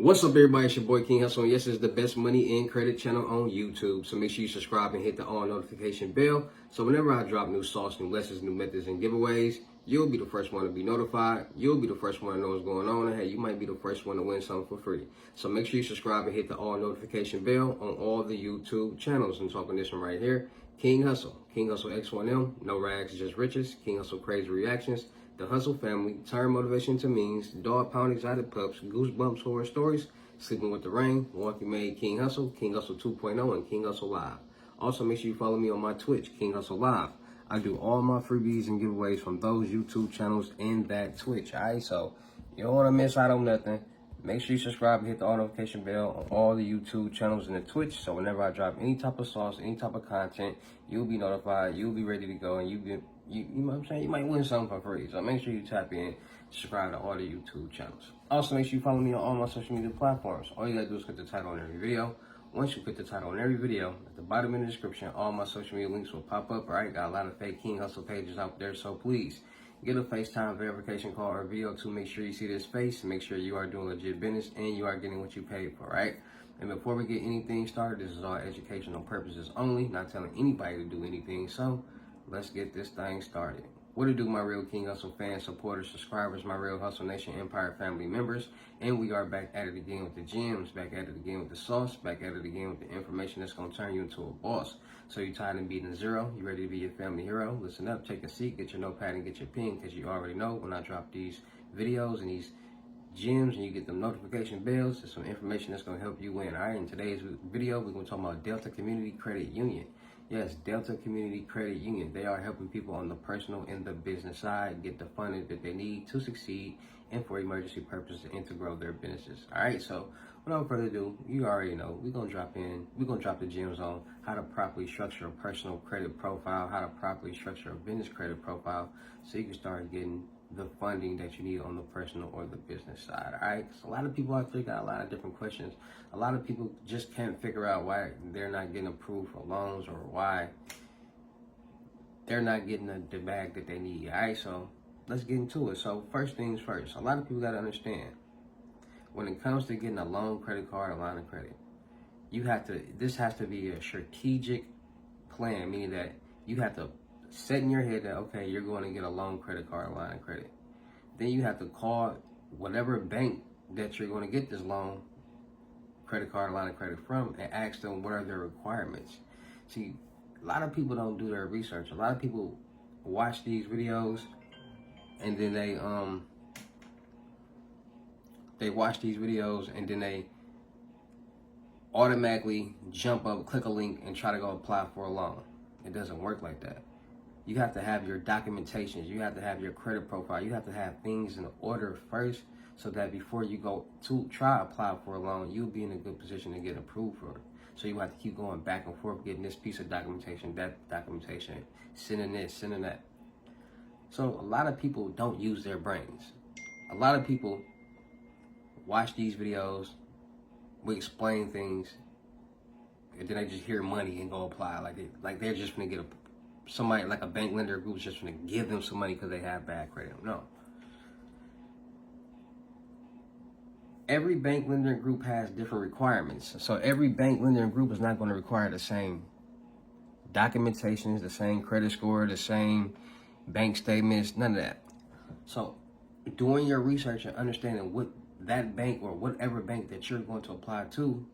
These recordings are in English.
What's up, everybody? It's your boy King Hussle, and yes, it's the best money and credit channel on YouTube. So make sure you subscribe and hit the all notification bell. So whenever I drop new sauce, new lessons, new methods, and giveaways, you'll be the first one to be notified. You'll be the first one to know what's going on, and hey, you might be the first one to win something for free. So make sure you subscribe and hit the all notification bell on all the YouTube channels. I'm talking this one right here, King Hussle. King Hussle X1M, no rags, just riches. King Hussle Crazy Reactions. The Hussle Family, turn motivation to means, dog pound exotic pups, goosebumps horror stories, sleeping with the rain, wonky made King Hussle 2.0, and King Hussle Live. Also, make sure you follow me on my Twitch, King Hussle Live. I do all my freebies and giveaways from those YouTube channels and that Twitch. Alright, so you don't want to miss out on nothing. Make sure you subscribe and hit the all notification bell on all the YouTube channels and the Twitch. So whenever I drop any type of sauce, any type of content, you'll be notified. You'll be ready to go, and you know what I'm saying? You might win something for free. So make sure you tap in, subscribe to all the YouTube channels. Also, make sure you follow me on all my social media platforms. All you gotta do is click the title on every video. Once you click the title on every video, at the bottom in the description, all my social media links will pop up. All right, got a lot of fake King Hussle pages out there, so please get a FaceTime verification call or video to make sure you see this face, and make sure you are doing legit business and you are getting what you paid for, right? And before we get anything started, this is all educational purposes only, not telling anybody to do anything. So let's get this thing started. What to do, my real King Hussle fans, supporters, subscribers, my real Hussle Nation Empire family members. And we are back at it again with the gems, back at it again with the sauce, back at it again with the information that's going to turn you into a boss. So you tired of beating zero? You ready to be your family hero? Listen up, take a seat, get your notepad and get your pen, because you already know when I drop these videos and these gems and you get the notification bells, there's some information that's going to help you win. All right, in today's video, we're going to talk about Delta Community Credit Union. Yes, Delta Community Credit Union. They are helping people on the personal and the business side get the funding that they need to succeed and for emergency purposes and to grow their businesses. All right, so without further ado, you already know we're gonna drop the gems on how to properly structure a personal credit profile, how to properly structure a business credit profile, so you can start getting the funding that you need on the personal or the business side. All right, so a lot of people out there got a lot of different questions. A lot of people just can't figure out why they're not getting approved for loans or why they're not getting the bag that they need. All right, so let's get into it. So first things first, a lot of people got to understand, when it comes to getting a loan, credit card, or line of credit, this has to be a strategic plan, meaning that you have to set in your head that, okay, you're going to get a loan, credit card, or line of credit. Then you have to call whatever bank that you're going to get this loan, credit card, or line of credit from, and ask them what are their requirements. See, a lot of people don't do their research. A lot of people watch these videos and then they watch these videos and then they automatically jump up, click a link, and try to go apply for a loan. It doesn't work like that. You have to have your documentations. You have to have your credit profile. You have to have things in order first, so that before you go to try apply for a loan, you'll be in a good position to get approved for it. So you have to keep going back and forth, getting this piece of documentation, that documentation, sending this, sending that. So a lot of people don't use their brains. A lot of people watch these videos, we explain things, and then they just hear money and go apply. Like they're just gonna get somebody, like a bank lender group is just gonna give them some money because they have bad credit. No. Every bank lender group has different requirements. So every bank lender group is not going to require the same documentations, the same credit score, the same bank statements, none of that. So doing your research and understanding what that bank or whatever bank that you're going to apply to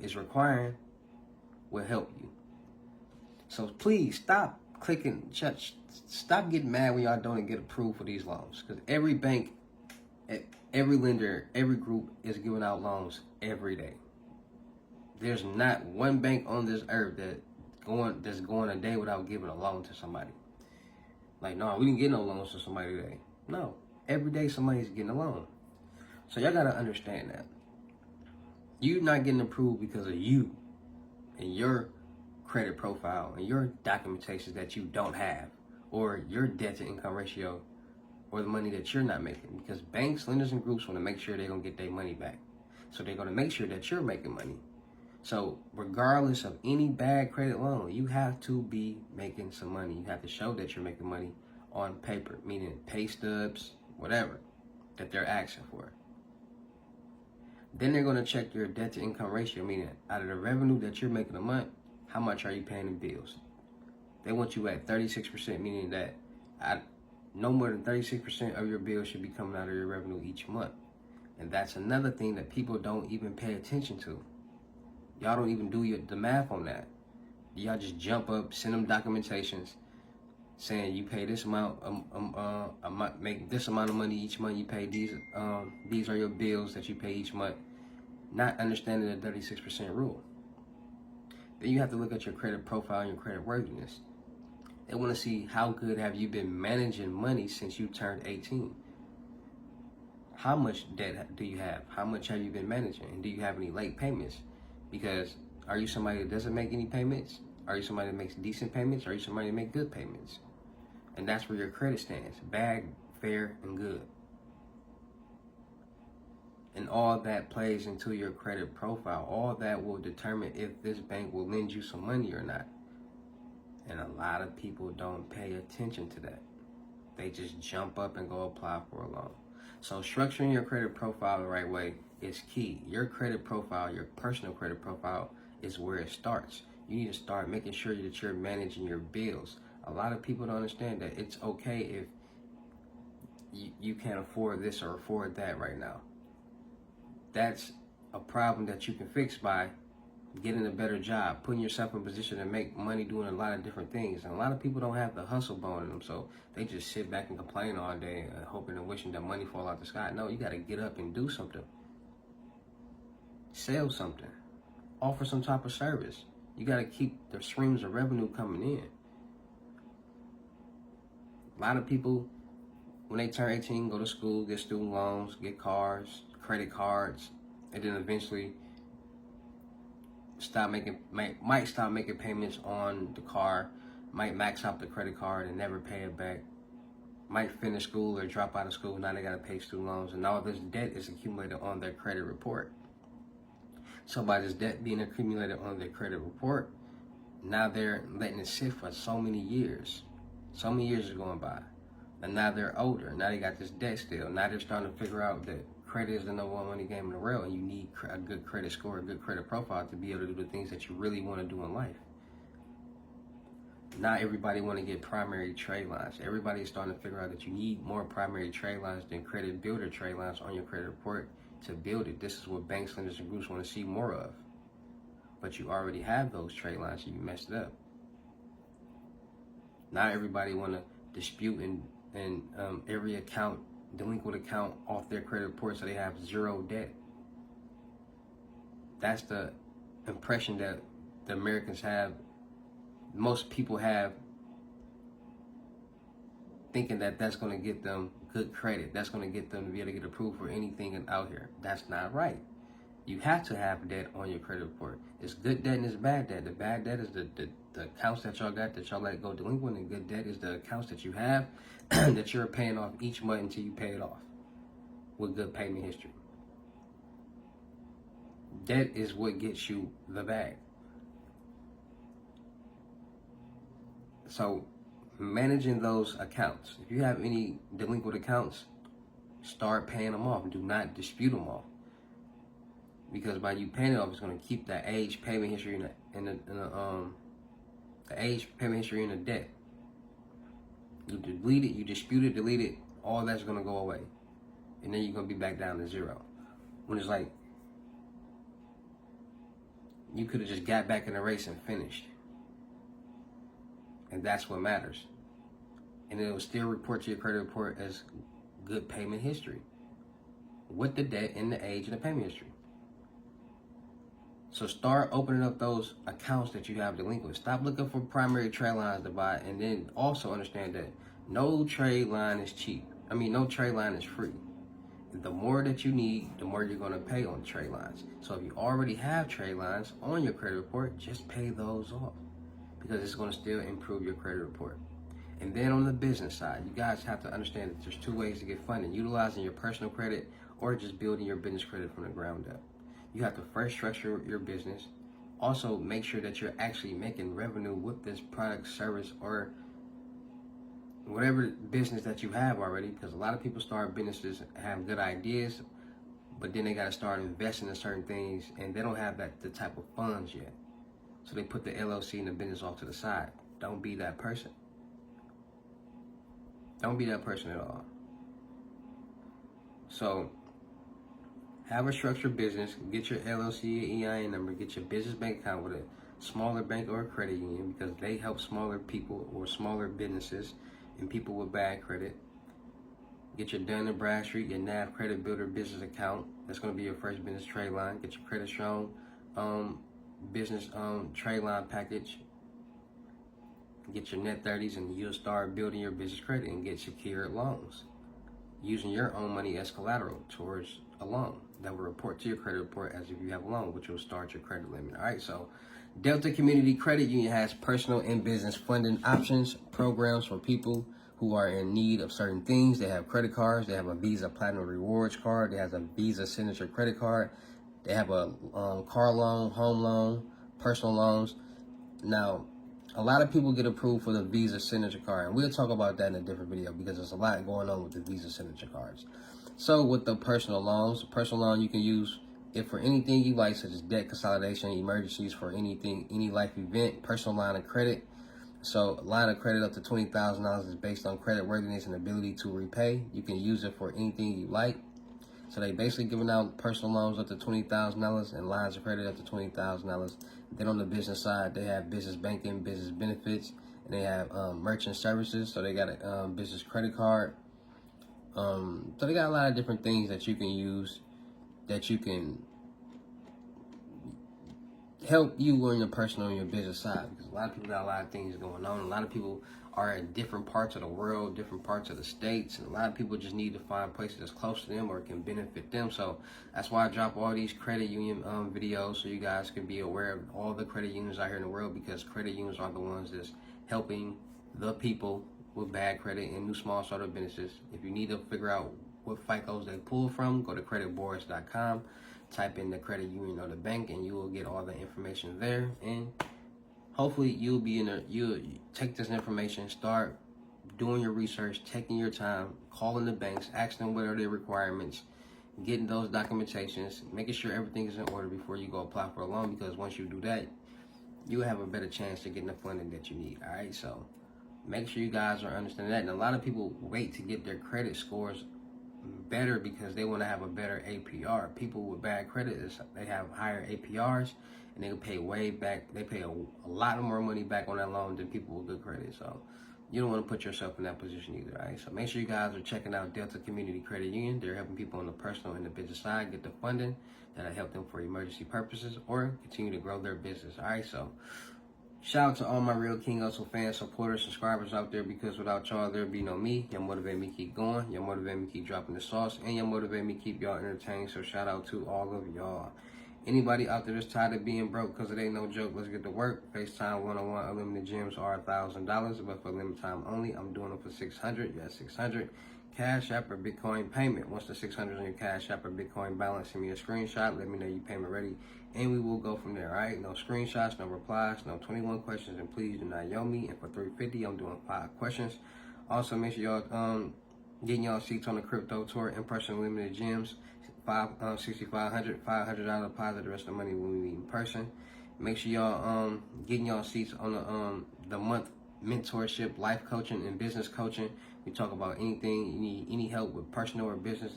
is requiring will help you. So please stop stop getting mad when y'all don't get approved for these loans, because every bank, every lender, every group is giving out loans every day. There's not one bank on this earth that's going a day without giving a loan to somebody. Like, no, we didn't get no loans to somebody today. No, every day somebody's getting a loan. So y'all gotta understand that you're not getting approved because of you and your credit profile and your documentations that you don't have, or your debt to income ratio, or the money that you're not making. Because banks, lenders, and groups want to make sure they're going to get their money back. So they're going to make sure that you're making money. So regardless of any bad credit loan, you have to be making some money. You have to show that you're making money on paper, meaning pay stubs, whatever, that they're asking for. Then they're going to check your debt to income ratio, meaning out of the revenue that you're making a month, how much are you paying in bills? They want you at 36%, meaning that no more than 36% of your bills should be coming out of your revenue each month. And that's another thing that people don't even pay attention to. Y'all don't even do the math on that. Y'all just jump up, send them documentations saying you pay this amount, make this amount of money each month. You pay these are your bills that you pay each month. Not understanding the 36% rule. Then you have to look at your credit profile and your credit worthiness. They want to see how good have you been managing money since you turned 18. How much debt do you have? How much have you been managing? And do you have any late payments? Because are you somebody that doesn't make any payments? Are you somebody that makes decent payments? Or are you somebody that makes good payments? And that's where your credit stands. Bad, fair, and good. And all that plays into your credit profile. All that will determine if this bank will lend you some money or not. And a lot of people don't pay attention to that. They just jump up and go apply for a loan. So structuring your credit profile the right way is key. Your credit profile, your personal credit profile, is where it starts. You need to start making sure that you're managing your bills. A lot of people don't understand that it's okay if you can't afford this or afford that right now. That's a problem that you can fix by getting a better job, putting yourself in a position to make money doing a lot of different things. And a lot of people don't have the hustle bone in them, so they just sit back and complain all day, hoping and wishing that money fall out the sky. No, you got to get up and do something. Sell something. Offer some type of service. You got to keep the streams of revenue coming in. A lot of people, when they turn 18, go to school, get student loans, get cars, credit cards, and then eventually might stop making payments on the car, might max out the credit card and never pay it back, might finish school or drop out of school. Now they got to pay student loans, and all this debt is accumulated on their credit report. So by this debt being accumulated on their credit report, now they're letting it sit for so many years. So many years is going by, and now they're older. Now they got this debt still. Now they're starting to figure out that credit is the number one money game in the world, and you need a good credit score, a good credit profile to be able to do the things that you really want to do in life. Not everybody want to get primary trade lines. Everybody is starting to figure out that you need more primary trade lines than credit builder trade lines on your credit report to build it. This is what banks, lenders, and groups want to see more of. But you already have those trade lines, so you messed it up. Not everybody want to dispute and every account, delinquent account, off their credit report so they have zero debt. That's the impression that the Americans have, most people have, thinking that that's going to get them good credit. That's going to get them to be able to get approved for anything out here. That's not right. You have to have debt on your credit report. It's good debt and it's bad debt. The bad debt is the accounts that y'all got that y'all let go delinquent, and good debt is the accounts that you have that you're paying off each month until you pay it off with good payment history. Debt is what gets you the bag. So managing those accounts, if you have any delinquent accounts, start paying them off. Do not dispute them off. Because by you paying it off, it's going to keep that age payment history the age payment history in the debt. You delete it, you dispute it, delete it, all that's going to go away. And then you're going to be back down to zero. When it's like, you could have just got back in the race and finished. And that's what matters. And it will still report to your credit report as good payment history, with the debt and the age and the payment history. So start opening up those accounts that you have delinquent. Stop looking for primary trade lines to buy, and then also understand that no trade line is cheap. No trade line is free. The more that you need, the more you're going to pay on trade lines. So if you already have trade lines on your credit report, just pay those off, because it's going to still improve your credit report. And then on the business side, you guys have to understand that there's two ways to get funding: utilizing your personal credit or just building your business credit from the ground up. You have to first structure your business. Also, make sure that you're actually making revenue with this product, service, or whatever business that you have already, because a lot of people start businesses, have good ideas, but then they got to start investing in certain things, and they don't have the type of funds yet. So they put the LLC and the business off to the side. Don't be that person. Don't be that person at all. So have a structured business. Get your LLC or EIN number. Get your business bank account with a smaller bank or a credit union, because they help smaller people or smaller businesses and people with bad credit. Get your Dun & Bradstreet, your NAV Credit Builder business account. That's going to be your first business trade line. Get your Credit Strong business trade line package. Get your net 30s, and you'll start building your business credit and get secured loans using your own money as collateral towards a loan that will report to your credit report as if you have a loan, which will start your credit limit. All right, so Delta Community Credit Union has personal and business funding options, programs for people who are in need of certain things. They have credit cards. They have a Visa Platinum Rewards card. They have a Visa Signature credit card. They have a car loan, home loan, personal loans. Now, a lot of people get approved for the Visa Signature card, and we'll talk about that in a different video because there's a lot going on with the Visa Signature cards. So with the personal loans, personal loan you can use if for anything you like, such as debt consolidation, emergencies, for anything, any life event. Personal line of credit. So line of credit up to $20,000 is based on credit worthiness and ability to repay. You can use it for anything you like. So they basically giving out personal loans up to $20,000 and lines of credit up to $20,000. Then on the business side, they have business banking, business benefits, and they have merchant services. So they got a business credit card. So they got a lot of different things that you can use that you can help you on your personal and your business side, because a lot of people got a lot of things going on. A lot of people are in different parts of the world, different parts of the states, and a lot of people just need to find places that's close to them or can benefit them. So that's why I drop all these credit union videos, so you guys can be aware of all the credit unions out here in the world, because credit unions are the ones that's helping the people with bad credit and new small startup businesses. If you need to figure out what FICOs they pull from, go to creditboards.com, type in the credit union or the bank, and you will get all the information there. And hopefully you'll be in there, you'll take this information, start doing your research, taking your time, calling the banks, asking them what are their requirements, getting those documentations, making sure everything is in order before you go apply for a loan, because once you do that, you'll have a better chance to getting the funding that you need. All right, so make sure you guys are understanding that. And a lot of people wait to get their credit scores better because they want to have a better APR. People with bad credit, they have higher APRs, and they pay way back. They pay a lot more money back on that loan than people with good credit. So you don't want to put yourself in that position either. All right, so make sure you guys are checking out Delta Community Credit Union. They're helping people on the personal and the business side get the funding that'll help them for emergency purposes or continue to grow their business. All right, so shout out to all my real King Hussle fans, supporters, subscribers out there, because without y'all, there'd be no me. Y'all motivate me to keep going. Y'all motivate me to keep dropping the sauce. And y'all motivate me to keep y'all entertained. So shout out to all of y'all. Anybody out there that's tired of being broke, because it ain't no joke, let's get to work. FaceTime one-on-one unlimited gems are $1,000, but for limited time only, I'm doing them for $600. You got $600. Cash App or Bitcoin payment. Once the $600 on your Cash App or Bitcoin balance, send me a screenshot. Let me know your payment ready, and we will go from there. All right, no screenshots, no replies, no 21 questions, and please do not yell me. And for $350, I'm doing 5 questions. Also, make sure y'all getting y'all seats on the crypto tour, in-person limited gems. $6,500, $500 deposit. The rest of the money will be in person. Make sure y'all getting y'all seats on the month mentorship, life coaching, and business coaching. We talk about anything. You need any help with personal or business,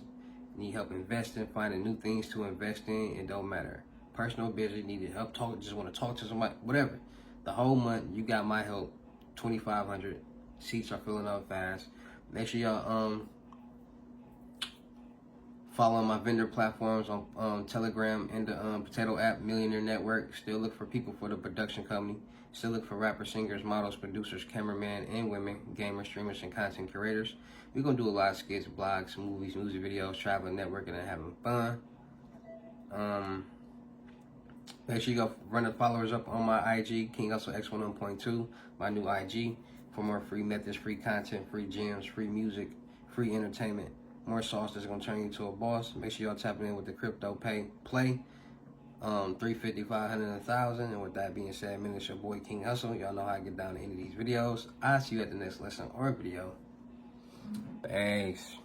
you need help investing, finding new things to invest in. It don't matter. Personal, business, need help, talk, just want to talk to somebody, whatever. The whole month, you got my help. $2,500. Seats are filling up fast. Make sure y'all follow my vendor platforms on Telegram and the Potato app, Millionaire Network. Still look for people for the production company. Still look for rappers, singers, models, producers, cameramen, and women, gamers, streamers, and content curators. We're going to do a lot of skits, blogs, movies, music videos, traveling, networking, and having fun. Make sure you go run the followers up on my IG, King Hussle X11.2, my new IG, for more free methods, free content, free gems, free music, free entertainment. More sauce that's gonna turn you into a boss. Make sure y'all tapping in with the crypto play. 350, 500, 1,000. And with that being said, man, it's your boy King Hussle. Y'all know how I get down to any of these videos. I'll see you at the next lesson or video. Thanks.